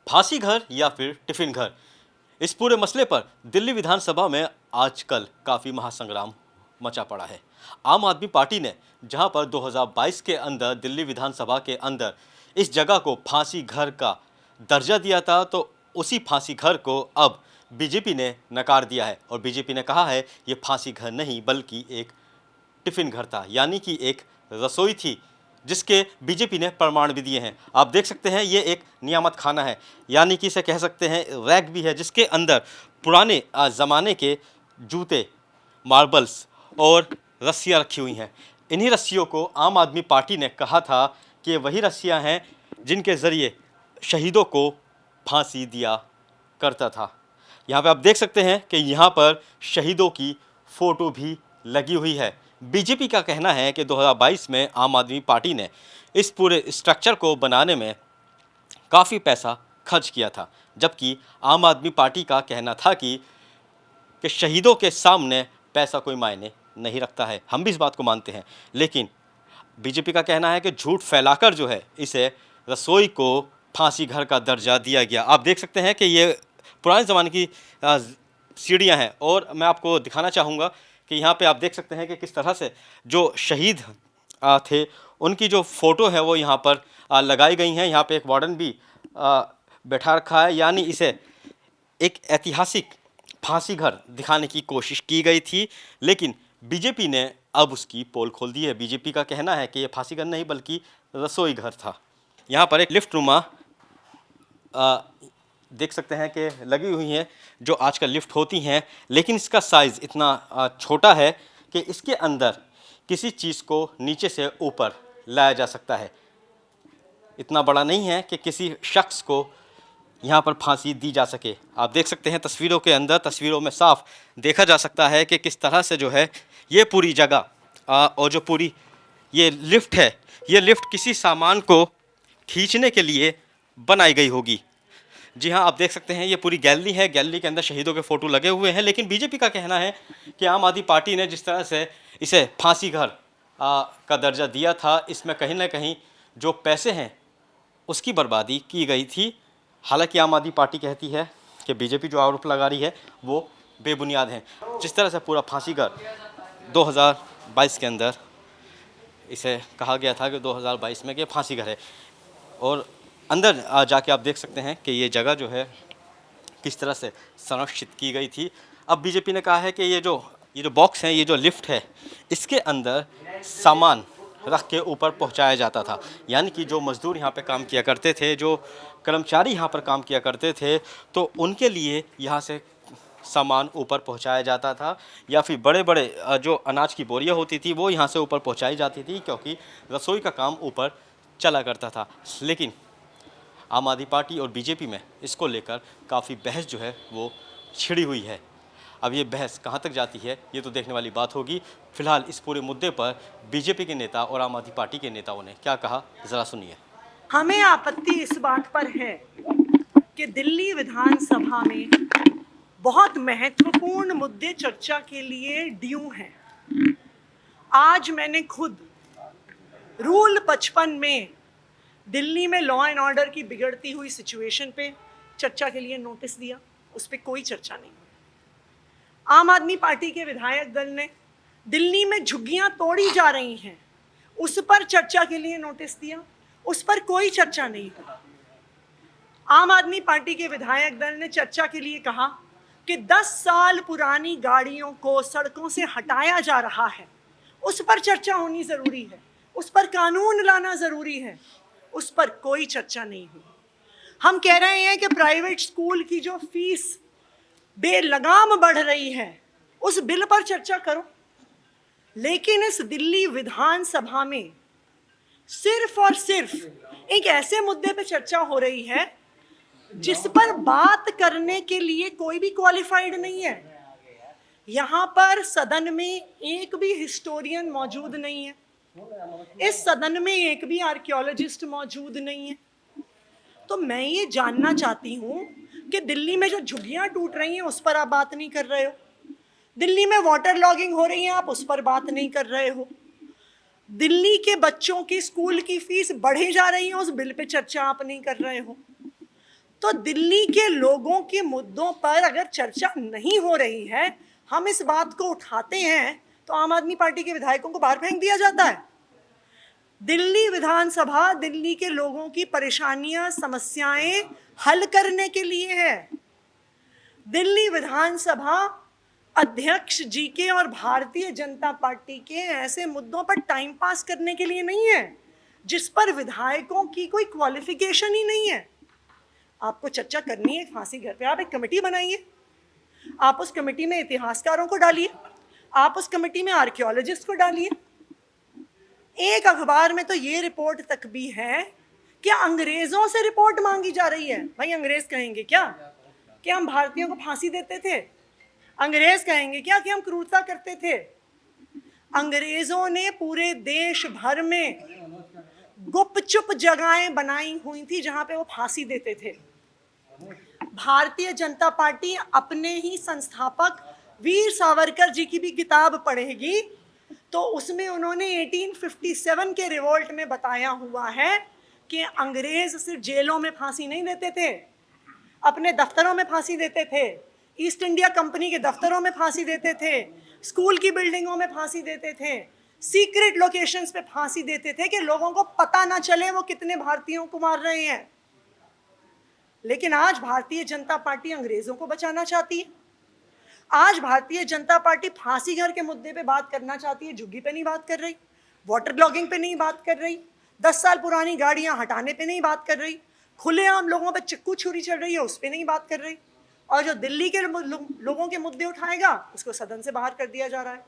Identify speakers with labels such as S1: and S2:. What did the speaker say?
S1: फांसी घर या फिर टिफिन घर, इस पूरे मसले पर दिल्ली विधानसभा में आजकल काफ़ी महासंग्राम मचा पड़ा है। आम आदमी पार्टी ने जहां पर 2022 के अंदर दिल्ली विधानसभा के अंदर इस जगह को फांसी घर का दर्जा दिया था, तो उसी फांसी घर को अब बीजेपी ने नकार दिया है और बीजेपी ने कहा है ये फांसी घर नहीं बल्कि एक टिफिन घर था, यानी कि एक रसोई थी जिसके बीजेपी ने प्रमाण भी दिए हैं। आप देख सकते हैं ये एक नियामत खाना है, यानी कि इसे कह सकते हैं रैक भी है, जिसके अंदर पुराने ज़माने के जूते, मार्बल्स और रस्सियाँ रखी हुई हैं। इन्हीं रस्सियों को आम आदमी पार्टी ने कहा था कि वही रस्सियाँ हैं जिनके ज़रिए शहीदों को फांसी दिया करता था। यहाँ पे आप देख सकते हैं कि यहाँ पर शहीदों की फ़ोटो भी लगी हुई है। बीजेपी का कहना है कि 2022 में आम आदमी पार्टी ने इस पूरे स्ट्रक्चर को बनाने में काफ़ी पैसा खर्च किया था, जबकि आम आदमी पार्टी का कहना था कि शहीदों के सामने पैसा कोई मायने नहीं रखता है। हम भी इस बात को मानते हैं, लेकिन बीजेपी का कहना है कि झूठ फैलाकर जो है इसे रसोई को फांसी घर का दर्जा दिया गया। आप देख सकते हैं कि ये पुराने ज़माने की सीढ़ियाँ हैं और मैं आपको दिखाना चाहूँगा कि यहाँ पे आप देख सकते हैं कि किस तरह से जो शहीद थे उनकी जो फ़ोटो है वो यहाँ पर लगाई गई हैं। यहाँ पे एक वार्डन भी बैठा रखा है, यानी इसे एक ऐतिहासिक फांसी घर दिखाने की कोशिश की गई थी, लेकिन बीजेपी ने अब उसकी पोल खोल दी है। बीजेपी का कहना है कि ये फांसी घर नहीं बल्कि रसोई घर था। यहाँ पर एक लिफ्ट नुमा देख सकते हैं कि लगी हुई हैं जो आजकल लिफ्ट होती हैं, लेकिन इसका साइज़ इतना छोटा है कि इसके अंदर किसी चीज़ को नीचे से ऊपर लाया जा सकता है। इतना बड़ा नहीं है कि किसी शख्स को यहाँ पर फांसी दी जा सके। आप देख सकते हैं तस्वीरों के अंदर, तस्वीरों में साफ देखा जा सकता है कि किस तरह से जो है ये पूरी जगह और जो पूरी ये लिफ्ट है, ये लिफ्ट किसी सामान को खींचने के लिए बनाई गई होगी। जी हाँ, आप देख सकते हैं ये पूरी गैलरी है, गैलरी के अंदर शहीदों के फ़ोटो लगे हुए हैं, लेकिन बीजेपी का कहना है कि आम आदमी पार्टी ने जिस तरह से इसे फांसी घर का दर्जा दिया था, इसमें कहीं ना कहीं जो पैसे हैं उसकी बर्बादी की गई थी। हालांकि आम आदमी पार्टी कहती है कि बीजेपी जो आरोप लगा रही है वो बेबुनियाद हैं। जिस तरह से पूरा फांसी घर 2022 के अंदर इसे कहा गया था कि 2022 में कि फांसी घर है, और अंदर जाके आप देख सकते हैं कि ये जगह जो है किस तरह से संरक्षित की गई थी। अब बीजेपी ने कहा है कि ये जो बॉक्स है, ये जो लिफ्ट है, इसके अंदर सामान रख के ऊपर पहुंचाया जाता था, यानी कि जो मज़दूर यहाँ पे काम किया करते थे, जो कर्मचारी यहाँ पर काम किया करते थे, तो उनके लिए यहाँ से सामान ऊपर पहुंचाया जाता था, या फिर बड़े बड़े जो अनाज की बोरियां होती थी वो यहाँ से ऊपर पहुंचाई जाती थी, क्योंकि रसोई का काम ऊपर चला करता था। लेकिन आम आदमी पार्टी और बीजेपी में इसको लेकर काफ़ी बहस जो है वो छिड़ी हुई है। अब ये बहस कहाँ तक जाती है ये तो देखने वाली बात होगी। फिलहाल इस पूरे मुद्दे पर बीजेपी के नेता और आम आदमी पार्टी के नेताओं ने क्या कहा, ज़रा सुनिए।
S2: हमें आपत्ति इस बात पर है कि दिल्ली विधानसभा में बहुत महत्वपूर्ण मुद्दे चर्चा के लिए ड्यू हैं। आज मैंने खुद रूल 55 में दिल्ली में लॉ एंड ऑर्डर की बिगड़ती हुई सिचुएशन पे चर्चा के लिए नोटिस दिया, उस पर कोई चर्चा नहीं हुई। आम आदमी पार्टी के विधायक दल ने दिल्ली में झुग्गियां तोड़ी जा रही हैं, उस पर चर्चा के लिए नोटिस दिया, उस पर कोई चर्चा नहीं हुई। आम आदमी पार्टी के विधायक दल ने चर्चा के लिए कहा कि 10 साल पुरानी गाड़ियों को सड़कों से हटाया जा रहा है, उस पर चर्चा होनी ज़रूरी है, उस पर कानून लाना ज़रूरी है, उस पर कोई चर्चा नहीं हुई। हम कह रहे हैं कि प्राइवेट स्कूल की जो फीस बेलगाम बढ़ रही है उस बिल पर चर्चा करो, लेकिन इस दिल्ली विधानसभा में सिर्फ और सिर्फ एक ऐसे मुद्दे पर चर्चा हो रही है जिस पर बात करने के लिए कोई भी क्वालिफाइड नहीं है। यहाँ पर सदन में एक भी हिस्टोरियन मौजूद नहीं है, इस सदन में एक भी आर्कियोलॉजिस्ट मौजूद नहीं है। तो मैं ये जानना चाहती हूँ कि दिल्ली में जो झुग्गियाँ टूट रही हैं उस पर आप बात नहीं कर रहे हो, दिल्ली में वाटर लॉगिंग हो रही है आप उस पर बात नहीं कर रहे हो, दिल्ली के बच्चों की स्कूल की फीस बढ़ी जा रही है उस बिल पे चर्चा आप नहीं कर रहे हो। तो दिल्ली के लोगों के मुद्दों पर अगर चर्चा नहीं हो रही है, हम इस बात को उठाते हैं, तो आम आदमी पार्टी के विधायकों को बाहर फेंक दिया जाता है। दिल्ली विधानसभा दिल्ली के लोगों की परेशानियां, समस्याएं हल करने के लिए है। दिल्ली विधानसभा अध्यक्ष जी के और भारतीय जनता पार्टी के ऐसे मुद्दों पर टाइम पास करने के लिए नहीं है जिस पर विधायकों की कोई क्वालिफिकेशन ही नहीं है। आपको चर्चा करनी है फांसी घर पे, आप एक कमेटी बनाइए, आप उस कमेटी में इतिहासकारों को डालिए, आप उस कमेटी में आर्कियोलॉजिस्ट को डालिए। एक अखबार में तो ये रिपोर्ट तक भी है कि अंग्रेजों से रिपोर्ट मांगी जा रही है। भाई अंग्रेज कहेंगे क्या कि हम भारतीयों को फांसी देते थे? अंग्रेज कहेंगे क्या कि हम क्रूरता करते थे? अंग्रेजों ने पूरे देश भर में गुपचुप जगहें बनाई हुई थी जहां पे वो फांसी देते थे। भारतीय जनता पार्टी अपने ही संस्थापक वीर सावरकर जी की भी किताब पढ़ेगी तो उसमें उन्होंने 1857 के रिवोल्ट में बताया हुआ है कि अंग्रेज सिर्फ जेलों में फांसी नहीं देते थे, अपने दफ्तरों में फांसी देते थे, ईस्ट इंडिया कंपनी के दफ्तरों में फांसी देते थे, स्कूल की बिल्डिंगों में फांसी देते थे, सीक्रेट लोकेशंस पे फांसी देते थे कि लोगों को पता ना चले वो कितने भारतीयों को मार रहे हैं। लेकिन आज भारतीय जनता पार्टी अंग्रेजों को बचाना चाहती है। आज भारतीय जनता पार्टी फांसी घर के मुद्दे पे बात करना चाहती है, झुग्गी पे नहीं बात कर रही, वाटर लॉगिंग पे नहीं बात कर रही, 10 साल पुरानी गाड़ियां हटाने पे नहीं बात कर रही, खुलेआम लोगों पे चिक्कू छुरी चल रही है उस पे नहीं बात कर रही, और जो दिल्ली के लोगों के मुद्दे उठाएगा उसको सदन से बाहर कर दिया जा रहा है।